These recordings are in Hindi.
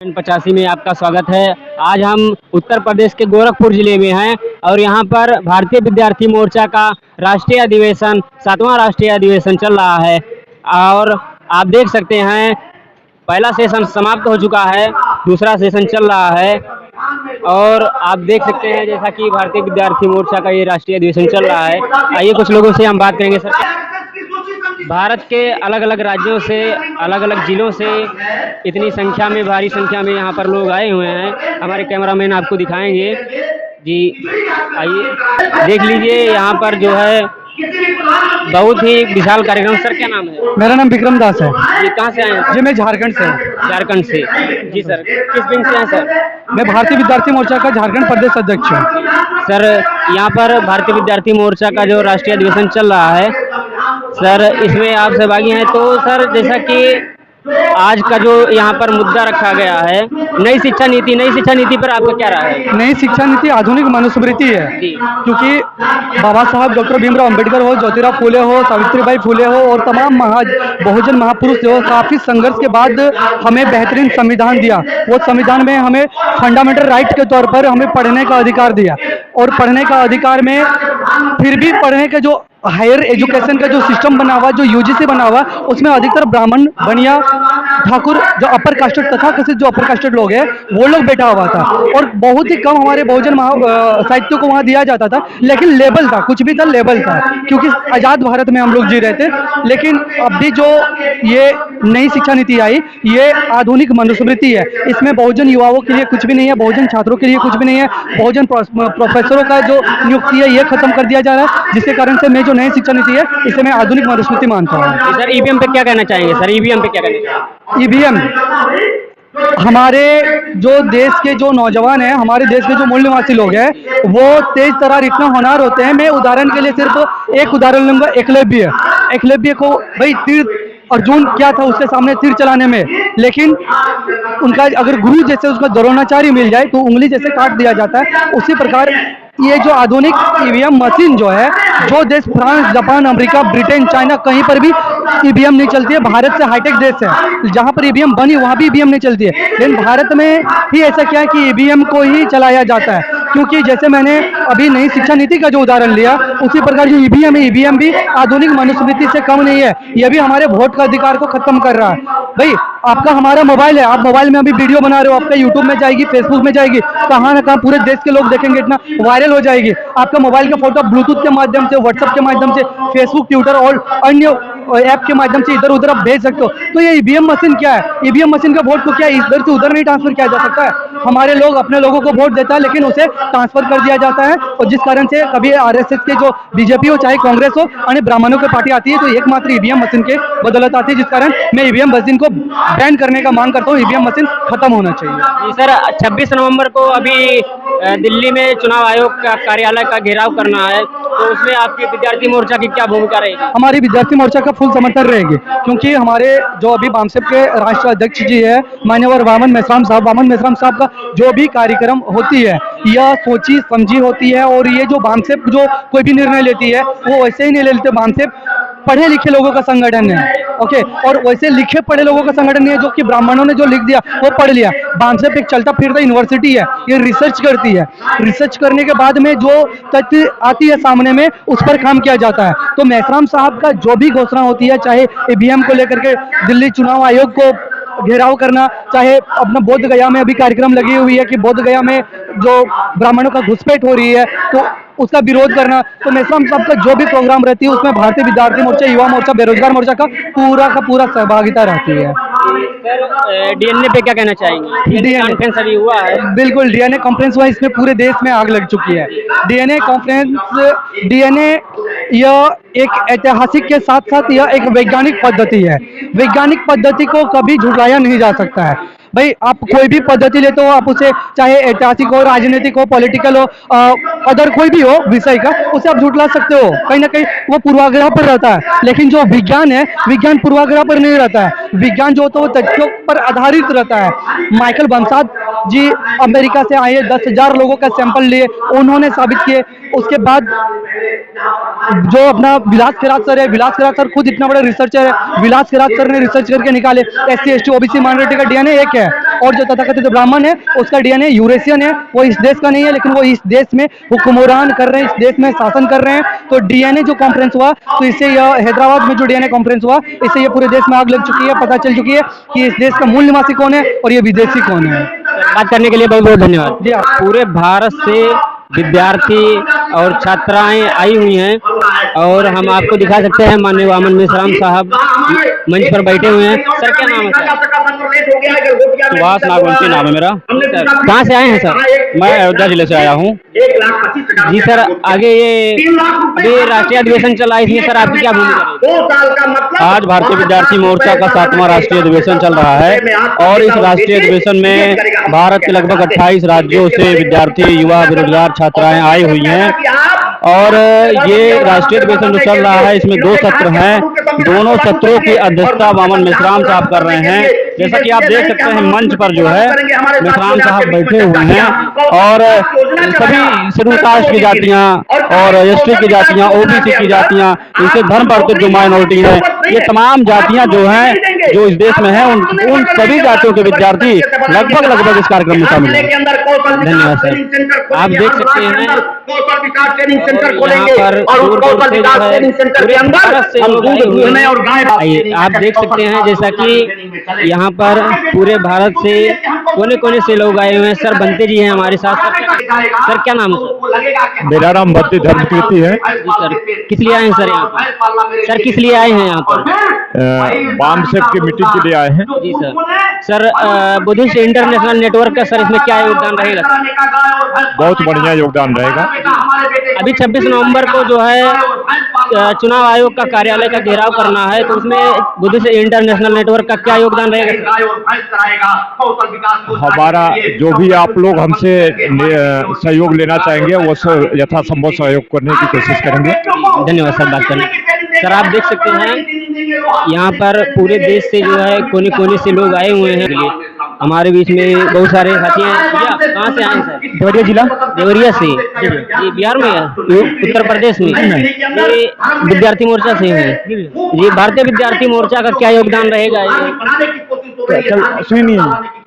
85 में आपका स्वागत है। आज हम उत्तर प्रदेश के गोरखपुर जिले में हैं और यहाँ पर भारतीय विद्यार्थी मोर्चा का राष्ट्रीय अधिवेशन 7वां राष्ट्रीय अधिवेशन चल रहा है और आप देख सकते हैं पहला सेशन समाप्त हो चुका है, दूसरा सेशन चल रहा है और आप देख सकते हैं जैसा कि भारतीय विद्यार्थी मोर्चा का ये राष्ट्रीय अधिवेशन चल रहा है। आइए कुछ लोगों से हम बात करेंगे। सर, भारत के अलग अलग राज्यों से, अलग अलग जिलों से इतनी संख्या में, भारी संख्या में यहाँ पर लोग आए हुए हैं। हमारे कैमरामैन आपको दिखाएंगे जी। आइए देख लीजिए, यहाँ पर जो है बहुत ही विशाल कार्यक्रम। सर, क्या नाम है? मेरा नाम विक्रम दास है। जी, कहाँ से आए हैं? जी, मैं झारखंड से हूँ। झारखंड से। जी सर, किस विंग से हैं सर? मैं भारतीय विद्यार्थी मोर्चा का झारखंड प्रदेश अध्यक्ष हूँ। सर, यहाँ पर भारतीय विद्यार्थी मोर्चा का जो राष्ट्रीय अधिवेशन चल रहा है सर, इसमें आप सहभागी हैं। तो सर, जैसा कि आज का जो यहाँ पर मुद्दा रखा गया है, नई शिक्षा नीति पर आपका क्या राय है? नई शिक्षा नीति आधुनिक मनुस्मृति है, क्योंकि बाबा साहब डॉक्टर भीमराव अंबेडकर हो, ज्योतिराव फूले हो, सावित्रीबाई फूले हो और तमाम बहुजन महापुरुष जो काफ़ी संघर्ष के बाद हमें बेहतरीन संविधान दिया। वो संविधान में हमें फंडामेंटल राइट के तौर पर हमें पढ़ने का अधिकार दिया और पढ़ने का अधिकार में फिर भी पढ़ने का जो हायर एजुकेशन का जो सिस्टम बना हुआ, जो यूजीसी बना हुआ, उसमें अधिकतर ब्राह्मण, बनिया, ठाकुर, जो अपर कास्टेड तथा कथित जो अपर कास्टेड लोग हैं वो लोग बैठा हुआ था और बहुत ही कम हमारे बहुजन साहित्य को वहाँ दिया जाता था। लेकिन लेवल था, कुछ भी था, लेवल था, क्योंकि आज़ाद भारत में हम लोग जी रहे थे। लेकिन अभी जो ये नई शिक्षा नीति आई, ये आधुनिक मनुस्मृति है। इसमें बहुजन युवाओं के लिए कुछ भी नहीं है, बहुजन छात्रों के लिए कुछ भी नहीं है, बहुजन प्रोफेसरों का जो नियुक्ति है ये खत्म कर दिया जा रहा है, जिसके कारण से मैं जो नई शिक्षा नीति है इसे मैं आधुनिक मनुस्मृति मानता हूँ। सर, ईवीएम पे क्या कहना चाहेंगे? सर, ईवीएम पे क्या कहना चाहेंगे? ईवीएम हमारे जो देश के जो नौजवान हैं, हमारे देश के जो मूल निवासी लोग हैं, वो तेज तर्रार इतना होनहार होते हैं। मैं उदाहरण के लिए सिर्फ एक उदाहरण लूंगा, एकलव्य को भाई तीर अर्जुन क्या था उसके सामने तीर चलाने में, लेकिन उनका अगर गुरु जैसे उसका द्रोणाचार्य मिल जाए तो उंगली जैसे काट दिया जाता है। उसी प्रकार ये जो आधुनिक ईवीएम मशीन जो है, जो देश France, Japan, America, Britain, China कहीं पर भी ईवीएम नहीं चलती है। भारत से हाईटेक देश है, जहाँ पर ईवीएम बनी वहाँ भी ईवीएम नहीं चलती है, लेकिन भारत में ही ऐसा क्या है कि ईवीएम को ही चलाया जाता है। क्योंकि जैसे मैंने अभी नई शिक्षा नीति का जो उदाहरण लिया, उसी प्रकार जो ईवीएम है, ईवीएम भी आधुनिक मनुस्मृति से कम नहीं है। यह भी हमारे वोट का अधिकार को खत्म कर रहा है। भाई, आपका हमारा मोबाइल है, आप मोबाइल में अभी वीडियो बना रहे हो, आपका यूट्यूब में जाएगी, फेसबुक में जाएगी, कहाँ ना कहाँ पूरे देश के लोग देखेंगे, इतना वायरल हो जाएगी। आपका मोबाइल का फोटो ब्लूटूथ के माध्यम से, व्हाट्सएप के माध्यम से, फेसबुक, ट्विटर और अन्य ऐप के माध्यम से इधर उधर आप भेज सकते हो। तो ये ईवीएम मशीन क्या है? ईवीएम मशीन का वोट को क्या इधर से उधर नहीं ट्रांसफर किया जा सकता है। हमारे लोग अपने लोगों को वोट देता है, लेकिन उसे ट्रांसफर कर दिया जाता है, और जिस कारण से कभी आरएसएस के जो बीजेपी हो, चाहे कांग्रेस हो, अन्य ब्राह्मणों की पार्टी आती है तो एकमात्र ईवीएम मशीन के बदौलत आती है, जिस कारण मैं ईवीएम मशीन को बैन करने का मांग करता हूँ। ईवीएम मशीन खत्म होना चाहिए। सर, 26 नवंबर को अभी दिल्ली में चुनाव आयोग का कार्यालय का घेराव करना है, तो उसमें आपकी विद्यार्थी मोर्चा की क्या भूमिका रहेगी? हमारी विद्यार्थी मोर्चा का फुल समर्थन रहेगी, क्योंकि हमारे जो अभी बामसेप के राष्ट्रीय अध्यक्ष जी है मान्यवर वामन मेश्राम साहब का जो भी कार्यक्रम होती है यह सोची समझी होती है, और ये जो बामसेप जो कोई भी निर्णय लेती है वो वैसे ही नहीं लेते। बामसेप पढ़े लिखे लोगों का संगठन है, ओके, और वैसे लिखे पढ़े लोगों का संगठन नहीं है, जो कि ब्राह्मणों ने जो लिख दिया वो पढ़ लिया। बामसेप एक चलता फिरता यूनिवर्सिटी है, ये रिसर्च करती है, रिसर्च करने के बाद में जो तथ्य आती है सामने में उस पर काम किया जाता है। तो मेश्राम साहब का जो भी घोषणा होती है, चाहे ईवीएम को लेकर के दिल्ली चुनाव आयोग को घेराव करना, चाहे अपना बोध गया में अभी कार्यक्रम लगी हुई है कि बोध गया में जो ब्राह्मणों का घुसपैठ हो रही है तो उसका विरोध करना, तो मेश्राम साहब का जो भी प्रोग्राम रहती है उसमें भारतीय विद्यार्थी मोर्चा, युवा मोर्चा, बेरोजगार मोर्चा का पूरा सहभागिता रहती है। सर, डीएनए पे क्या कहना चाहेंगे? डीएनए कॉन्फ्रेंस अभी हुआ है। बिल्कुल, डीएनए कॉन्फ्रेंस हुआ, इसमें पूरे देश में आग लग चुकी है। डीएनए कॉन्फ्रेंस, डीएनए यह एक ऐतिहासिक के साथ साथ यह एक वैज्ञानिक पद्धति है। वैज्ञानिक पद्धति को कभी झुठलाया नहीं जा सकता है। भाई, आप कोई भी पद्धति लेते हो, आप उसे चाहे ऐतिहासिक हो, राजनीतिक हो, पॉलिटिकल हो, अदर कोई भी हो विषय का, उसे आप झुठला सकते हो। कहीं ना कहीं वो पूर्वाग्रह पर रहता है, लेकिन जो विज्ञान है, विज्ञान पूर्वाग्रह पर नहीं रहता है। विज्ञान जो होता है वो तथ्यों पर आधारित रहता है। माइकल बंसाद जी अमेरिका से आए, 10,000 लोगों का सैंपल लिए, उन्होंने साबित किए। उसके बाद जो अपना विलास खैरात सर है, विलास खैरात सर खुद इतना बड़ा रिसर्चर है, विलास खैरात सर ने रिसर्च करके निकाले SC ST OBC माइनॉरिटी का डीएनए एक है। और जो तथाकथित ब्राह्मण है उसका डीएनए यूरेशियन है, वो इस देश का नहीं है, लेकिन वो इस देश में हुक्मरान कर रहे हैं, इस देश में शासन कर रहे हैं। तो डीएनए जो कॉन्फ्रेंस हुआ, तो इससे यह हैदराबाद में जो डीएनए कॉन्फ्रेंस हुआ, इससे ये पूरे देश में आग लग चुकी है, पता चल चुकी है कि इस देश का मूल निवासी कौन है और ये विदेशी कौन है। बात करने के लिए बहुत बहुत धन्यवाद। जी हाँ। पूरे भारत से विद्यार्थी और छात्राएं आई हुई हैं और हम आपको दिखा सकते हैं माननीय वामन मेश्राम साहब मंच पर बैठे हुए हैं। सर क्या नाम है सर? सुभाष नागवंशी नाम है मेरा। सर कहाँ से आए हैं सर? मैं अयोध्या जिले से आया हूँ। जी सर, आगे ये अभी राष्ट्रीय अधिवेशन चल रहा है, इसमें सर आपकी क्या भूमिका रहेगी? आज भारतीय विद्यार्थी मोर्चा का 7वां राष्ट्रीय अधिवेशन चल रहा है और इस राष्ट्रीय अधिवेशन में भारत के लगभग 28 राज्यों से विद्यार्थी, युवा, बेरोजगार छात्राएं आई हुई हैं और ये राष्ट्रीय अधिवेशन जो चल रहा है इसमें 2 सत्र हैं। दोनों सत्रों की अध्यक्षता वामन मेश्राम साहब कर रहे हैं। जैसा कि आप देख सकते हैं मंच पर जो है मेश्राम साहब बैठे हुए हैं और सभी शेड्यूल कास्ट की जातियां और एसटी की जातियां, ओबीसी की जातियां, इनसे धर्म परिवर्तित जो माइनॉरिटी है, ये तमाम जातियां जो हैं जो इस देश में हैं उन सभी जातियों के विद्यार्थी लगभग इस कार्यक्रम में शामिल हैं। धन्यवाद सर। आप देख सकते हैं यहाँ पर दूर दूर से जो है पूरे भारत से लोग आए हुए हैं। आइए आप देख सकते हैं जैसा कि यहाँ पर पूरे भारत से कोने कोने से लोग आए हुए हैं। सर बनते जी हैं हमारे साथ। सर क्या नाम है सर? मेरा नाम भक्ति धर्मकीर्ति है। जी सर, किस लिए आए हैं सर यहाँ पर? सर किस लिए आए हैं यहाँ पर? वाम सेब की मीटिंग के लिए आए हैं। जी सर, बुद्धिस्ट इंटरनेशनल नेटवर्क का सर इसमें क्या योगदान रहेगा? बहुत बढ़िया योगदान रहेगा। अभी 26 नवंबर को जो है चुनाव आयोग का कार्यालय का घेराव करना है, तो उसमें बुद्धिस्ट इंटरनेशनल नेटवर्क का क्या योगदान रहेगा? हमारा जो भी आप लोग हमसे सहयोग लेना चाहेंगे वो यथासंभव सहयोग करने की कोशिश करेंगे। धन्यवाद सर बात करने। सर आप देख सकते हैं यहाँ पर पूरे देश से जो है कोने कोने से लोग आए हुए हैं। हमारे बीच में बहुत सारे साथी हैं। भैया कहाँ से आए हैं सर? देवरिया जिला। देवरिया से? जी बिहार में है? उत्तर प्रदेश में? ये विद्यार्थी मोर्चा से हैं जी। भारतीय विद्यार्थी मोर्चा का क्या योगदान रहेगा?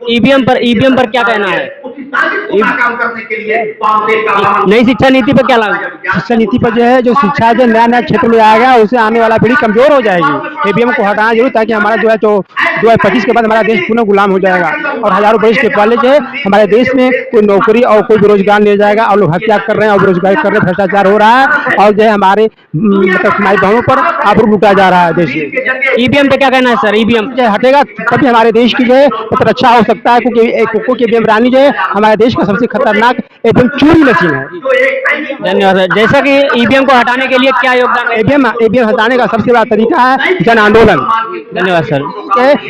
ईवीएम पर क्या कहना है? नई शिक्षा नीति पर क्या लागू? शिक्षा नीति पर जो है, जो शिक्षा जो नया क्षेत्र में आएगा उससे आने वाला पीढ़ी कमजोर हो जाएगी। ईवीएम को हटाना जरूर, ताकि हमारा जो है 2025 के बाद हमारा देश पुनः गुलाम हो जाएगा और हजारों वर्ष के पहले जो है हमारे देश में कोई नौकरी और कोई बेरोजगार नहीं जाएगा और लोग हत्या कर रहे हैं और बेरोजगारी कर रहे हैं, भ्रष्टाचार हो रहा है और जो है हमारे मतलब हमारी बहनों पर आबरू लुटाया जा रहा है देश में। ईवीएम पे क्या कहना है सर? ईवीएम हटेगा तभी हमारे देश की जो है मतलब अच्छा हो सकता है, क्योंकि ईवीएम रानी जो है हमारे देश का सबसे खतरनाक एकदम चोरी मशीन है। धन्यवाद सर। जैसा कि ईवीएम को हटाने के लिए क्या योगदान? ईवीएम हटाने का सबसे बड़ा तरीका है जन आंदोलन। धन्यवाद सर।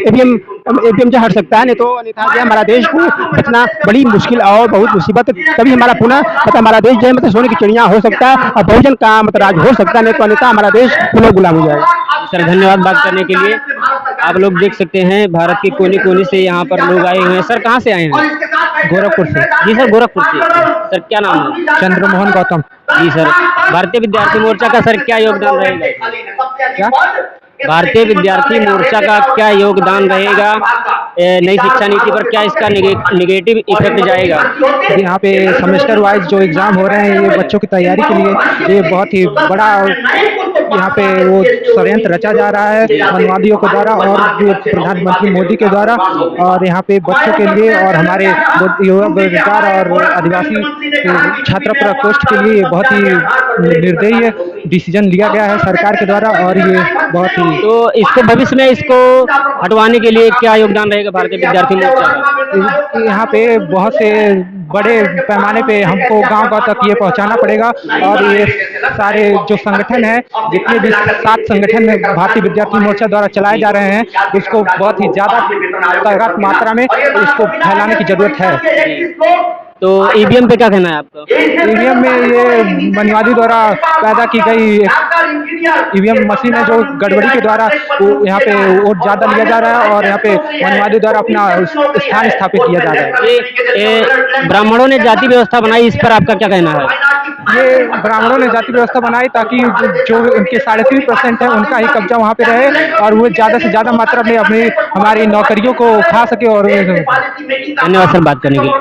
ईवीएम जो हट सकता है, नहीं तो अन्यथा जो हमारा देश को बचना बड़ी मुश्किल और बहुत मुसीबत, तभी हमारा पुनः मतलब हमारा देश जो है मतलब सोने की चिड़िया हो सकता है और बहुजन का मतलब राज हो सकता है, नहीं तो अन्यथा हमारा देश पुनः गुलाम हो जाएगा। सर धन्यवाद बात करने के लिए। आप लोग देख सकते हैं भारत के कोने कोने से यहाँ पर लोग आए हुए हैं। सर कहाँ से आए हैं? गोरखपुर से। जी सर गोरखपुर से। सर क्या नाम है? चंद्रमोहन गौतम। जी सर, भारतीय विद्यार्थी मोर्चा का सर क्या योगदान रहेगा? क्या? भारतीय विद्यार्थी मोर्चा का क्या योगदान रहेगा? नई शिक्षा नीति पर क्या इसका निगेटिव इफेक्ट जाएगा? यहाँ पे सेमेस्टर वाइज जो एग्जाम हो रहे हैं ये बच्चों की तैयारी के लिए ये बहुत ही बड़ा यहाँ पे वो षड्यंत्र रचा जा रहा है मनवादियों के द्वारा और जो प्रधानमंत्री मोदी के द्वारा, और यहाँ पे बच्चों के लिए और हमारे युवा बेरोजगार और आदिवासी छात्र प्रकोष्ठ के लिए बहुत ही निर्दयी डिसीजन लिया गया है सरकार के द्वारा और ये बहुत ही। तो इसको भविष्य में इसको हटवाने के लिए क्या योगदान रहेगा भारतीय विद्यार्थी मोर्चा का? यहाँ पे बहुत से बड़े पैमाने पे हमको गांव तक ये पहुंचाना पड़ेगा और ये सारे जो संगठन है, जितने भी 7 संगठन भारतीय विद्यार्थी मोर्चा द्वारा चलाए जा रहे हैं, इसको बहुत ही ज्यादा मात्रा में इसको फैलाने की जरूरत है। तो ईवीएम पे क्या कहना है आपका? ईवीएम में ये मनवादी द्वारा पैदा की गई ईवीएम मशीन है जो गड़बड़ी के द्वारा यहाँ पे वोट ज्यादा लिया जा रहा है और यहाँ पे मनवादी द्वारा अपना स्थान स्थापित किया जा रहा है। ब्राह्मणों ने जाति व्यवस्था बनाई, इस पर आपका क्या कहना है? ये ब्राह्मणों ने जाति व्यवस्था बनाई ताकि जो उनके 3.5% है उनका ही कब्जा वहाँ पे रहे और वो ज़्यादा से ज़्यादा मात्रा में अपनी हमारी नौकरियों को खा सके और धन्यवाद सर बात करने के लिए।